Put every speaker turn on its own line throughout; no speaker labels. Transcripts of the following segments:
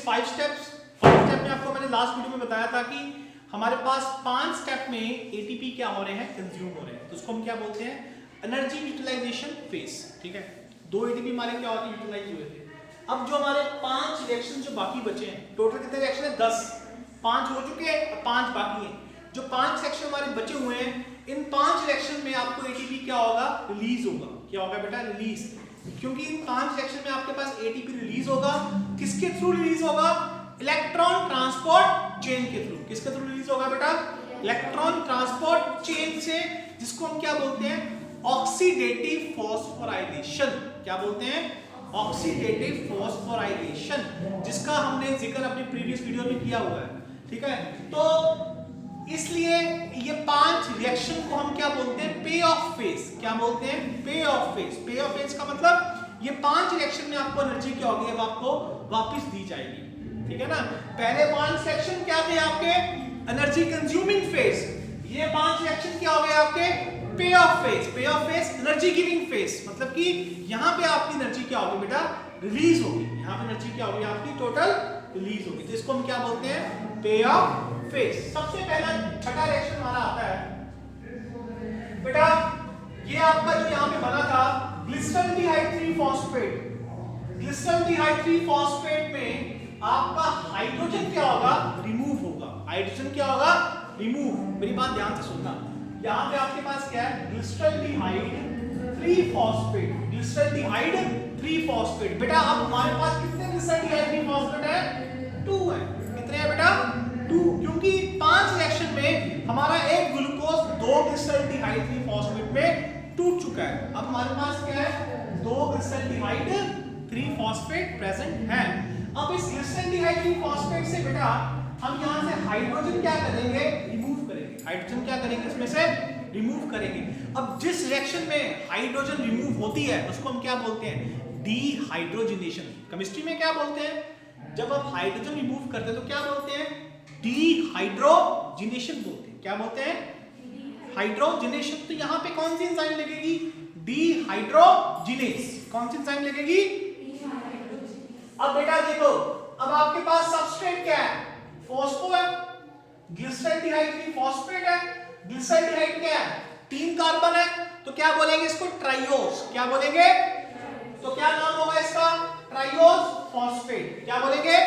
5 steps. 5 step में आपको मैंने लास्ट वीडियो में बताया था कि हमारे पास 5 स्टेप में एटीपी क्या हो रहे हैं, कंज्यूम हो रहे हैं, तो उसको हम क्या बोलते हैं, एनर्जी यूटिलाइजेशन फेज। ठीक है, 2 एटीपी हमारे क्या होते हैं, यूटिलाइज हुए थे। अब जो हमारे 5 रिएक्शन जो बाकी बचे हैं, टोटल कितने रिएक्शन है, 10। 5 हो चुके हैं, 5 बाकी हैं। जो 5 रिएक्शन हमारे बचे हुए हैं, इन 5 रिएक्शन में आपको एटीपी क्या होगा, रिलीज होगा। क्या होगा बेटा, रिलीज। क्योंकि इन 5 रिएक्शन में आपके पास एटीपी रिलीज होगा। किसके थ्रू रिलीज होगा, इलेक्ट्रॉन ट्रांसपोर्ट चेन के थ्रू। किसके थ्रू रिलीज होगा बेटा, इलेक्ट्रॉन ट्रांसपोर्ट चेन से, जिसको हम क्या बोलते हैं, ऑक्सीडेटिव फॉस्फोराइलेशन। क्या बोलते हैं, ऑक्सीडेटिव फॉस्फोराइलेशन, जिसका हमने जिक्र अपनी प्रीवियस वीडियो में किया हुआ है। ठीक है, तो इसलिए ये 5 रिएक्शन को हम क्या बोलते हैं, पे ऑफ फेज। क्या बोलते हैं, पे ऑफ फेज। पे ऑफ फेज का मतलब ये 5 रिएक्शन में आपको एनर्जी क्या होगी, अब आपको वापस दी जाएगी। ठीक है ना, पहले 5 रिएक्शन क्या थे आपके, एनर्जी कंज्यूमिंग फेज। ये 5 रिएक्शन क्या हो गए आपके, पे ऑफ फेज। पे of phase energy giving phase, मतलब कि यहां पे आपकी एनर्जी क्या होगी बेटा, रिलीज होगी। यहां पे एनर्जी क्या होगी आपकी, टोटल रिलीज होगी। तो इसको हम क्या बोलते हैं, पे ऑफ फेज। सबसे पहला छठा रिएक्शन हमारा आता है बेटा, ये आपका जो यहां पे बना था ग्लिसरॉल्डिहाइड 3 फॉस्फेट। ग्लिसरॉल्डिहाइड 3 फॉस्फेट में आपका हाइड्रोजन क्या होगा, रिमूव होगा। हाइड्रोजन क्या होगा, रिमूव। मेरी बात ध्यान से सुनना, यहां पे आपके पास क्या है, ग्लिसरॉल्डिहाइड 3 फॉस्फेट। Glyceraldehyde 3 phosphate. बेटा अब हमारे पास कितने ग्लिसरॉल्डिहाइड 3 फॉस्फेट है, 2 है। कितने हैं बेटा, 2। क्योंकि 5 रिएक्शन में हमारा एक ग्लूकोज 2 ग्लिसरॉल्डिहाइड 3 फॉस्फेट में टूट चुका है। अब हमारे पास क्या है, 2 ग्लिसरॉल्डिहाइड 3 फॉस्फेट प्रेजेंट है। अब इस ग्लिसरॉल्डिहाइड 3 फॉस्फेट से बेटा हम यहां से हाइड्रोजन क्या करेंगे, रिमूव करेंगे। हाइड्रोजन क्या करेंगे, इसमें से रिमूव करेंगे। अब जिस रिएक्शन में हाइड्रोजन रिमूव होती है उसको हम क्या बोलते हैं, डीहाइड्रोजनेशन। केमिस्ट्री में क्या बोलते हैं, जब आप हाइड्रोजन रिमूव करते हैं तो क्या बोलते हैं, डीहाइड्रोजनेशन बोलते हैं। क्या बोलते हैं, हाइड्रोजनेशन। तो यहां पे कौन सी एंजाइम लगेगी, डीहाइड्रोजिनेज। कौन सी एंजाइम लगेगी, अब बेटा देखो, अब आपके पास सबस्ट्रेट क्या है, फॉस्फो है, ग्लिसरॉल्डिहाइड 3 फॉस्फेट है। ग्लिसरॉल्डिहाइड क्या है, 3 कार्बन है, तो क्या बोलेंगे इसको, ट्राइओस। क्या बोलेंगे, तो क्या नाम होगा इसका, ट्राइओस फॉस्फेट। क्या बोलेंगे,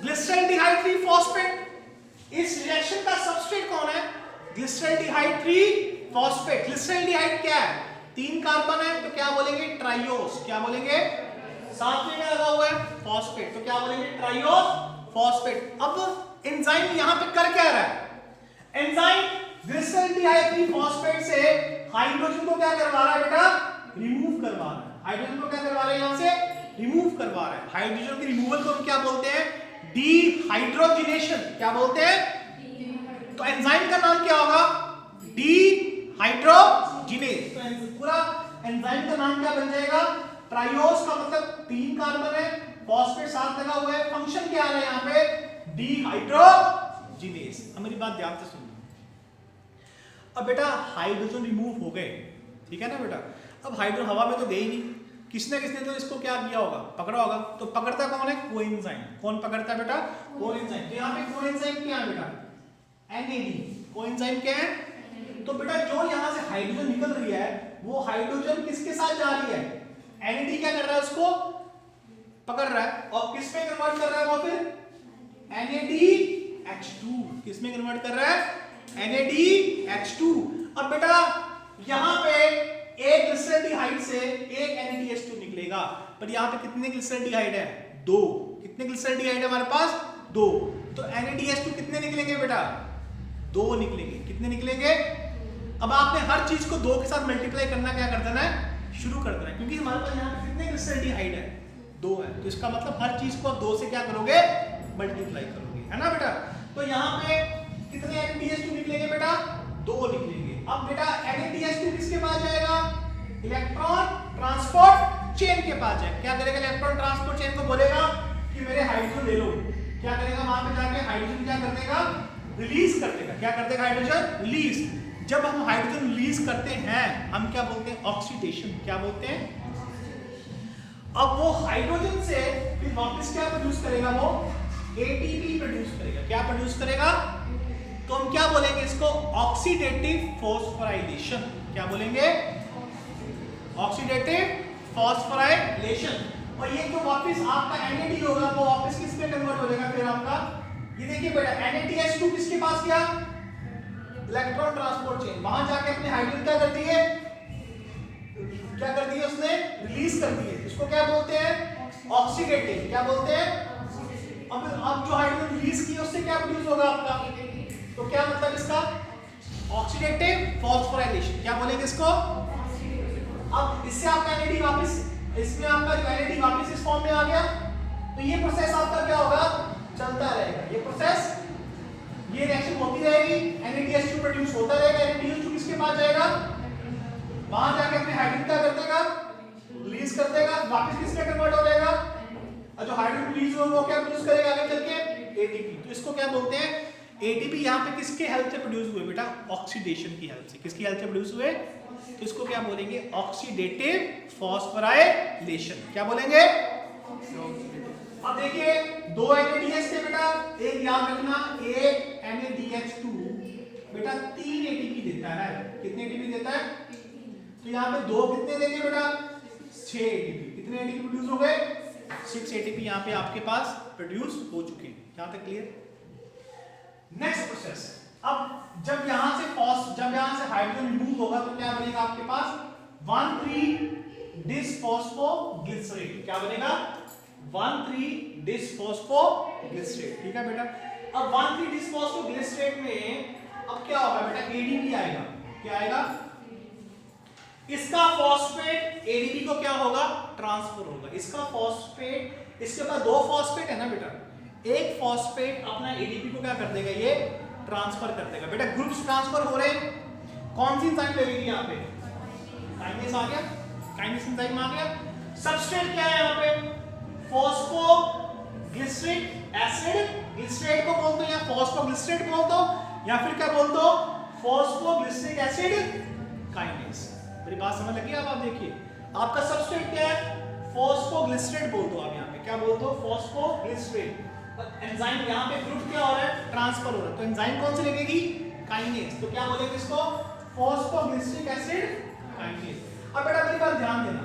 ग्लिसरॉल्डिहाइड 3 फॉस्फेट। इस रिएक्शन का सबस्ट्रेट कौन है, ग्लिसरॉल्डिहाइड 3 फॉस्फेट। ग्लिसरॉल्डिहाइड क्या है, 3 कार्बन है, तो क्या बोलेंगे, ट्राइओस। क्या बोलेंगे, साथ में क्या लगा हुआ है, फॉस्फेट, तो क्या बोलेंगे, ट्राइओस फॉस्फेट। अब एंजाइम यहां पे कर क्या रहा है, एंजाइम ग्लिसरॉल्डिहाइड 3 फॉस्फेट से हाइड्रोजन को क्या करवा रहा है बेटा, रिमूव करवा रहा है। हाइड्रोजन को क्या करवा रहा है, यहां से रिमूव करवा रहा है। हाइड्रोजन की रिमूवल को हम क्या बोलते हैं, डीहाइड्रोजनेशन। क्या बोलते हैं, तो एंजाइम का नाम क्या होगा, डीहाइड्रोजिनेज। तो पूरा एंजाइम का नाम क्या बन जाएगा, ट्राइओस का मतलब 3 कार्बन है, फॉस्फेट साथ लगा हुआ है, फंक्शन क्या आ रहा है यहां पे, डीहाइड्रोजिनेज। अब मेरी बात ध्यान से सुनना। अब बेटा हाइड्रोजन रिमूव हो गए, ठीक है ना बेटा। अब हाइड्रोजन हवा में तो गए ही नहीं, किसने तो इसको क्या किया होगा, पकड़ा होगा। तो पकड़ता कौन है, कोएंजाइम। कौन पकड़ता है बेटा, कोएंजाइम। तो यहाँ पे कोएंजाइम क्या है बेटा, NAD। कोएंजाइम क्या है, तो बेटा जो यहाँ से हाइड्रोजन निकल रही है वो हाइड्रोजन किसके साथ जा रही है, NAD क्या कर रहा है, उसको पकड़ रहा है और किस में कन्वर्ट कर रहा है वो, फिर NADH2। किस में कन्वर्ट कर रहा है, NADH2। अब बेटा यहाँ पे एक ग्लिसरॉल्डिहाइड से एक NADH2 निकलेगा, पर यहाँ पे कितने ग्लिसरॉल्डिहाइड है, 2। कितने ग्लिसरॉल्डिहाइड है हमारे पास, 2। तो NADH2 कितने निकलेंगे बेटा, 2 निकलेंगे। कितने निकलेंगे, अब आपने हर चीज को 2 के साथ मल्टीप्लाई करना क्या कर देना है, शुरू कर देना है। क्योंकि हमारे पास यहाँ पे कितने ग्लिसरॉल्डिहाइड है, 2 है, तो इसका मतलब हर चीज को आप 2 से क्या करोगे, मल्टीप्लाई करोगे, है ना बेटा। तो यहाँ पे कितने NADH2 निकलेंगे बेटा, 2 निकलेंगे। अब बेटा NADH2 किसके पास जाएगा, इलेक्ट्रॉन ट्रांसपोर्ट चेन के पास जाएगा। क्या करेगा, इलेक्ट्रॉन ट्रांसपोर्ट चेन को बोलेगा कि मेरे हाइड्रोजन ले लो। क्या करेगा, वहां पे जाके हाइड्रोजन क्या कर देगा, रिलीज कर देगा। क्या कर देगा, हाइड्रोजन रिलीज। जब हम हाइड्रोजन रिलीज करते हैं हम क्या बोलते हैं, ऑक्सीडेशन। क्या बोलते हैं, अब वो हाइड्रोजन से फिर वापस क्या प्रोड्यूस करेगा, वो एटीपी प्रोड्यूस करेगा। क्या प्रोड्यूस करेगा, तो हम क्या बोलेंगे इसको, ऑक्सीडेटिव फॉस्फोराइलेशन। क्या बोलेंगे, ऑक्सीडेटिव फॉस्फोराइलेशन। और ये जो वापस आपका NAD होगा वो वापस किस में कन्वर्ट हो जाएगा फिर आपका, ये देखिए बेटा NADH2 किसके पास गया, इलेक्ट्रॉन ट्रांसपोर्ट चेन, वहां जाके अपने हाइड्रोजन क्या कर दिए, क्या कर दिए उसने, रिलीज कर दिए। इसको क्या बोलते हैं, ऑक्सीडेटिव। क्या बोलते हैं, अब जो हाइड्रोजन रिलीज किए उससे क्या प्रोड्यूस होगा आपका, तो क्या मतलब इसका, ऑक्सीडेटिव फॉस्फोराइलेशन। क्या बोलेंगे इसको, अब इससे आपका NAD वापस, इसमें आपका जो NAD वापस इस फॉर्म में आ गया, तो ये प्रोसेस आपका क्या होगा, चलता रहेगा। ये प्रोसेस, ये रिएक्शन होती रहेगी, NADH2 प्रोड्यूस होता रहेगा। NADH2 किसके पास जाएगा, वहां जाके अपने हाइड्रोजन क्या कर देगा, रिलीज कर देगा, वापस किसमें कन्वर्ट हो जाएगा, और जो हाइड्रोजन रिलीज हो वो क्या प्रोड्यूस करेगा आगे चल के, ATP। तो इसको क्या बोलते हैं, ATP। यहाँ पे किसके हेल्प से प्रोड्यूस हुए बेटा, ऑक्सीडेशन की हेल्प से। किसकी हेल्प से प्रोड्यूस हुए, तो इसको क्या बोलेंगे, ऑक्सीडेटिव फॉस्फोराइलेशन। क्या बोलेंगे, अब देखिए दो NADH थे बेटा, एक याद रखना, एक NADH2 बेटा 3 ATP देता है। कितने ATP देता है, तो यहाँ पे दो कितने देंगे बेटा, 6 ATP। कितने ATP प्रोड्यूस हो गए, 6 ATP यहाँ पे आपके पास प्रोड्यूस हो चुके हैं। यहाँ तक क्लियर। नेक्स्ट प्रोसेस, अब जब यहाँ से हाइड्रोजन रिमूव होगा तो क्या बनेगा आपके पास, 1,3-डिसफॉस्फोग्लिसरेट। क्या बनेगा, 1,3-डिसफॉस्फोग्लिसरेट। ठीक है बेटा। अब 1,3-डिसफॉस्फोग्लिसरेट में अब क्या होगा बेटा, ADP आएगा। क्या आएगा, इसका फॉस्फेट ADP को क्या होगा, ट्रांसफर होगा। इसका फॉस्फेट, इसके पास दो फॉस्फेट है ना बेटा, एक फॉस्फेट अपना ADP को क्या कर देगा, ये ट्रांसफर कर देगा। बेटा ग्रुप्स ट्रांसफर हो रहे हैं, कौन सी एंजाइम लगेगी यहाँ पे, काइनेस आ गया, काइनेस एंजाइम आ गया। सबस्ट्रेट क्या है यहाँ पे, फॉस्फोग्लिसरिक एसिड, ग्लिसरेट को बोल दो या फॉस्फोग्लिसरेट बोल दो, या फिर क्या बोल दो, फॉस्फोग्लिसरिक एसिड काइनेस। मेरी बात समझ लगी। अब आप देखिए आपका सबस्ट्रेट क्या है, फॉस्फोग्लिसरेट बोल दो आप यहाँ पे, क्या बोल दो, फॉस्फोग्लिसरेट। एंजाइम यहाँ पे ग्रुप क्या हो रहा है, ट्रांसफर हो रहा है, तो एंजाइम कौन सी लगेगी, काइनेस। तो क्या बोलेंगे इसको, फॉस्फोग्लिसरिक एसिड काइनेस। अब बेटा मेरी बात ध्यान देना,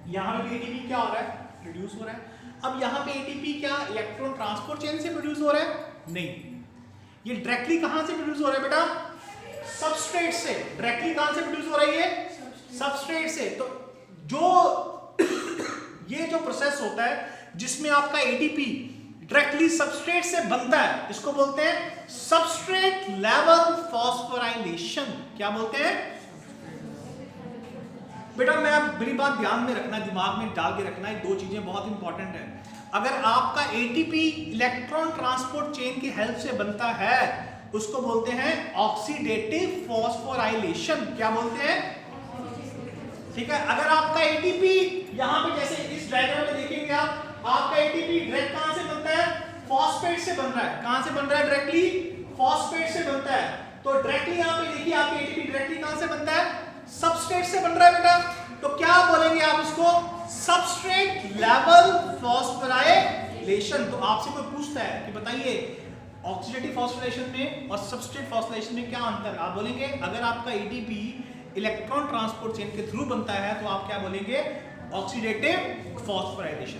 यहाँ पे ATP क्या हो रहा है, प्रोड्यूस हो रहा है। अब यहाँ पे ATP क्या इलेक्ट्रॉन ट्रांसपोर्ट चेन से प्रोड्यूस हो रहा है, नहीं, ये डायरेक्टली कहां से प्रोड्यूस हो रहा है बेटा, सबस्ट्रेट से। डायरेक्टली कहां से प्रोड्यूस हो रहा है, ये सबस्ट्रेट से। तो जो ये जो प्रोसेस होता है जिसमें आपका ATP डायरेक्टली सबस्ट्रेट से बनता है, इसको बोलते हैं सबस्ट्रेट लेवल फॉस्फोराइलेशन। क्या बोलते हैं बेटा, मैं मेरी बात ध्यान में रखना, दिमाग में डाल के रखना, ये दो चीजें बहुत इंपॉर्टेंट है। अगर आपका ATP इलेक्ट्रॉन ट्रांसपोर्ट चेन की हेल्प से बनता है, उसको बोलते हैं ऑक्सीडेटिव फॉस्फोराइलेशन। क्या बोलते हैं, ठीक है। अगर आपका ATP यहां पे जैसे इस डायग्राम में देखेंगे आप, आपका ATP डायरेक्ट कहां से बनता है, फॉस्फेट से बन रहा है। कहां से बन रहा है, डायरेक्टली फॉस्फेट से बनता है। तो डायरेक्टली यहां पे देखिए आपका ATP डायरेक्टली कहां से बनता है, सबस्ट्रेट से बन रहा है बेटा। तो क्या बोलेंगे आप इसको, सबस्ट्रेट लेवल फॉस्फोराइलेशन। तो आपसे कोई पूछता है कि बताइए ऑक्सीडेटिव फॉस्फोराइलेशन में और सबस्ट्रेट फॉस्फोराइलेशन में क्या अंतर है, आप बोलेंगे अगर आपका ATP इलेक्ट्रॉन ट्रांसपोर्ट चेन के थ्रू बनता है तो आप क्या बोलेंगे, ऑक्सीडेटिव फॉस्फोराइलेशन।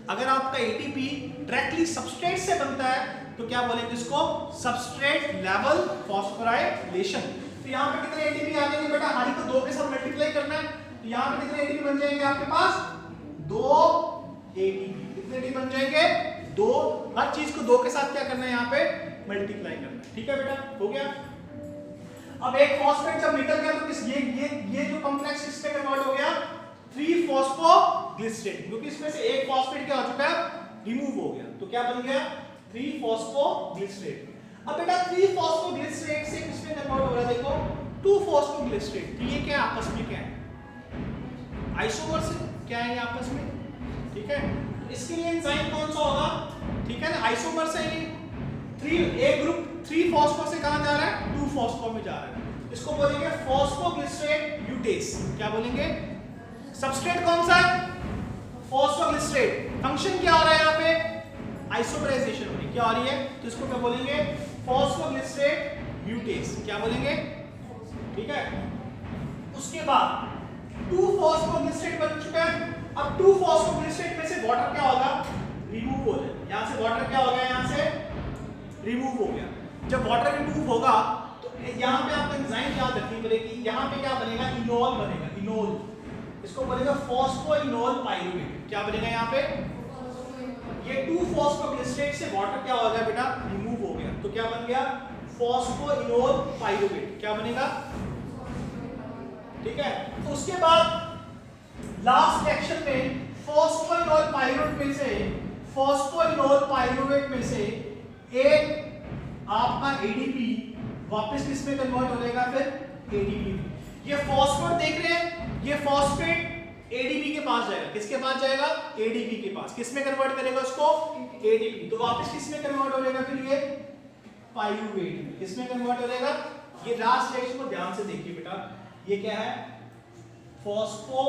अगर आपका ATP डायरेक्टली सबस्ट्रेट से बनता है तो क्या बोलेंगे इसको, सबस्ट्रेट लेवल फॉस्फोराइलेशन। तो यहाँ पे कितने ATP आ जाएंगे बेटा, हर को 2 के साथ मल्टीप्लाई करना है। तो यहाँ पे कितने ATP बन जाएंगे आपके पास, 2 ATP। कितने ATP बन जाएंगे, 2। हर चीज को 2 के साथ क्या करना है, यहाँ पे मल्टीप्लाई करना है। ठीक है बेटा, हो गया। अब एक फॉस्फेट जब निकल गया तो किस ये जो कॉम्प्लेक्स इससे कन्वर्ट हो गया 3-फॉस्फोग्लिसरेट, क्योंकि इसमें से एक फॉस्फेट क्या हो चुका है, रिमूव हो गया। तो क्या बन गया, 3-फॉस्फोग्लिसरेट। अब बेटा 3-फॉस्फोग्लिसरेट से किसमें कन्वर्ट हो रहा है, देखो 2-फॉस्फोग्लिसरेट। तो ये क्या आपस में क्या है, आइसोमर्स क्या है ये आपस में, ठीक है। इसके लिए एंजाइम कौन सा होगा, ठीक है ना, आइसोमर्स है ये। 3 एक ग्रुप 3-फॉस्फो से कहां जा रहा है, 2-फॉस्फो में जा रहा है। इसको बोलेंगे फॉस्फोग्लिसरेट यूटेस। क्या बोलेंगे, सबस्ट्रेट कौन सा है, फॉस्फोग्लिसरेट। फंक्शन क्या हो रहा है यहाँ पे? आइसोमराइजेशन हो रही है। क्या हो रही है? तो इसको क्या बोलेंगे? फॉस्फोग्लिसरेट म्यूटेस। क्या बोलेंगे? ठीक है। उसके बाद 2 फॉस्फोग्लिसरेट बन चुका है। अब 2 फॉस्फोग्लिसरेट में से वाटर क्या होगा? रिमूव हो जाएगा। यहाँ से वाटर क्या हो गया? यहाँ से रिमूव हो गया। जब वाटर रिमूव होगा तो यहाँ पे आपको एंजाइम याद रखनी पड़ेगी। यहाँ पे क्या बनेगा? इनोल बनेगा। इनोल, इसको बनेगा फॉस्फोइनोल पाइरुवेट। क्या बनेगा यहाँ पे? ये 2 फॉस्फोग्लिसरेट से वाटर क्या हो गया बेटा? रिमूव हो गया। तो क्या बन गया? Phosphoenol pyruvate. क्या बनेगा? ठीक है। तो उसके बाद लास्ट रिएक्शन में फॉस्फोइनोल पाइरुवेट में से एक आपका एडीपी वापस किस में कन्वर्ट हो जाएगा? फिर एडीपी। ये फॉस्फेट देख रहे हैं, ये फॉस्फेट एडीपी के पास जाएगा। किसके पास जाएगा? एडीपी के पास। किस में कन्वर्ट करेगा उसको? एडीपी। तो वापस किस में कन्वर्ट हो जाएगा? फिर ये पाइरुवेट। किस में कन्वर्ट हो जाएगा? ये लास्ट रिएक्शन को ध्यान से देखिए बेटा। ये क्या है? फॉस्फो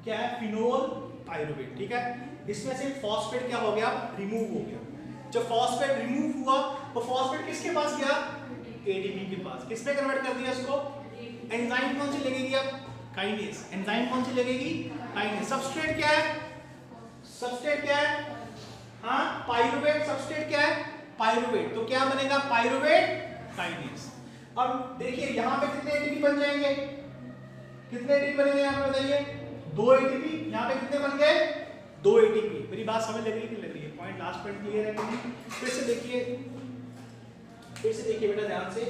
क्या है? Phenol pyruvate. ठीक है। इसमें से फॉस्फेट क्या हो गया? रिमूव हो गया। जब फॉस्फेट रिमूव हुआ तो फॉस्फेट किसके पास गया? एडीपी के पास। किसमें कन्वर्ट कर दिया इसको? एंजाइम कौन सी लगेगी अब? काइनेज। एंजाइम कौन सी लगेगी? काइनेज। सबस्ट्रेट क्या है? सबस्ट्रेट क्या है? हाँ, पाइरुवेट। सबस्ट्रेट क्या है? पाइरुवेट। तो क्या बनेगा? Pyruvate kinase. अब देखिए यहाँ पे कितने एटीपी बन जाएंगे? कितने एटीपी बनेंगे यहाँ पे बताइए? 2 एटीपी। यहाँ पे कितने बन गए? 2 एटीपी। मेरी बात समझ लग रही है कि लग रही है? पॉइंट लास्ट पॉइंट क्लियर है कि नहीं? फिर से देखिए बेटा ध्यान से।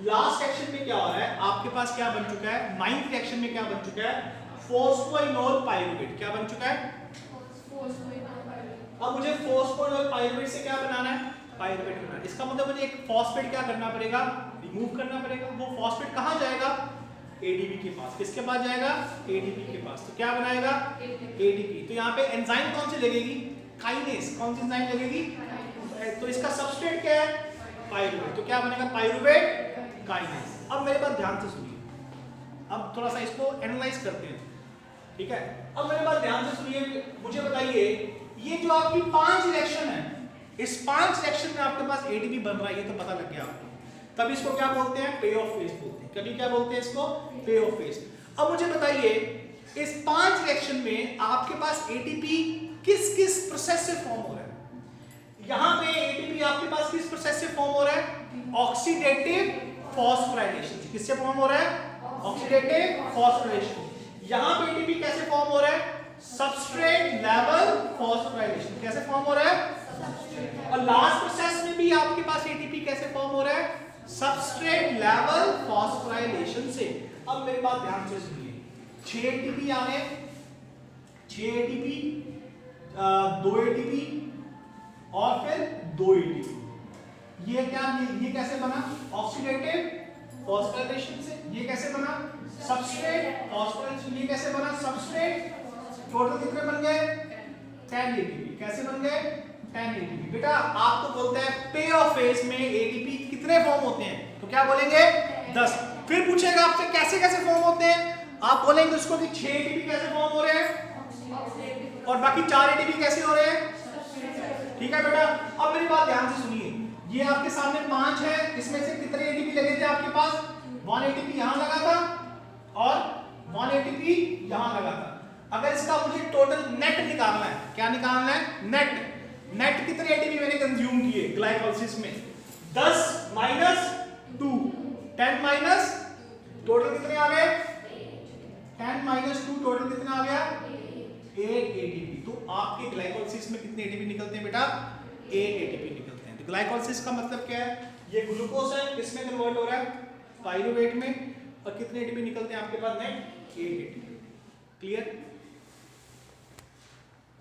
लास्ट रिएक्शन में क्या हो रहा है? आपके पास क्या बन चुका है? 9th रिएक्शन में क्या बन चुका है? Phosphoenol pyruvate. क्या बन चुका है? अब मुझे फॉस्फोइनोल पाइरुवेट से क्या बनाना है? पाइरुवेट बनाना है। इसका मतलब मुझे एक फॉस्फेट क्या करना पड़ेगा? रिमूव करना पड़ेगा। वो फॉस्फेट कहाँ जाएगा? एडीपी के पास। किसके पास जाएगा? एडीपी के पास। तो क्या बनाएगा? एडीपी। तो यहाँ पे एंजाइम कौन सी लगेगी? काइनेज। कौन सी एंजाइम लगेगी? तो इसका सबस्ट्रेट क्या है? पाइरुवेट। तो क्या बनेगा? Pyruvate kinase. अब मेरे बात ध्यान से सुनिए। अब थोड़ा सा इसको एनालाइज करते हैं। ठीक है। अब मेरे बात ध्यान से सुनिए। मुझे बताइए, ये जो आपकी 5 रिएक्शन है, इस 5 रिएक्शन में आपके पास एडीपी बन रहा है, ये तो पता लग गया आपको। तब इसको क्या बोलते हैं? पे ऑफ फेज बोलते हैं। कभी क्या बोलते हैं इसको? पे ऑफ फेज। अब मुझे बताइए, इस 5 रिएक्शन में आपके पास एटीपी किस किस प्रोसेस से फॉर्म हो रहा है? यहाँ पे एटीपी आपके पास किस प्रोसेस से फॉर्म हो रहा है? Oxidative phosphorylation. किससे फॉर्म हो रहा है? Oxidative phosphorylation. यहाँ पे एटीपी कैसे फॉर्म हो रहा है? Substrate level phosphorylation. कैसे फॉर्म हो रहा है? और लास्ट प्रोसेस में भी आपके पास एटीपी कैसे फॉर्म हो रहा है? सबस्ट्रेट लेवल फॉस्फोराइलेशन से। अब मेरी बात ध्यान से सुनिए। 6 एटीपी आ गए, 6 एटीपी, 2 एटीपी और फिर 2 एटीपी। ये क्या? ये कैसे बना? ऑक्सीडेटिव फॉस्फोराइलेशन से। ये कैसे बना? Substrate phosphorylation. ये कैसे बना? सबस्ट्रेट। टोटल कितने बन गए? 10 एटीपी। कैसे बन गए? 10 एटीपी। बेटा आपको बोलते हैं पे ऑफ फेज में एटीपी कितने फॉर्म होते हैं? तो क्या बोलेंगे? 10। फिर पूछेगा आपसे कैसे कैसे फॉर्म होते हैं? आप बोलेंगे उसको कि 6 एटीपी कैसे फॉर्म हो रहे हैं और बाकी 4 एटीपी कैसे हो रहे हैं। ठीक है बेटा। अब मेरी बात ध्यान से सुनिए। ये आपके सामने 5 है, इसमें से कितने एटीपी लगे थे आपके पास? 1 एटीपी यहां लगा था और 1 एटीपी यहां लगा था। अगर इसका मुझे टोटल नेट निकालना है, क्या निकालना है? नेट कितने एटीपी मैंने कंज्यूम किए ग्लाइकोलाइसिस में? 10 माइनस 2, 10 माइनस, टोटल कितने आ गए? 10 माइनस 2, टोटल कितना आ गया? 8 एटीपी। तो आपके ग्लाइकोलाइसिस में कितने एटीपी निकलते हैं बेटा? 8 एटीपी निकलते हैं। तो ग्लाइकोलाइसिस का मतलब क्या है? ये ग्लूकोज है, किसमें कन्वर्ट हो रहा है? पाइरुवेट में। और कितने एटीपी निकलते हैं आपके पास? Net 8 ATP. क्लियर?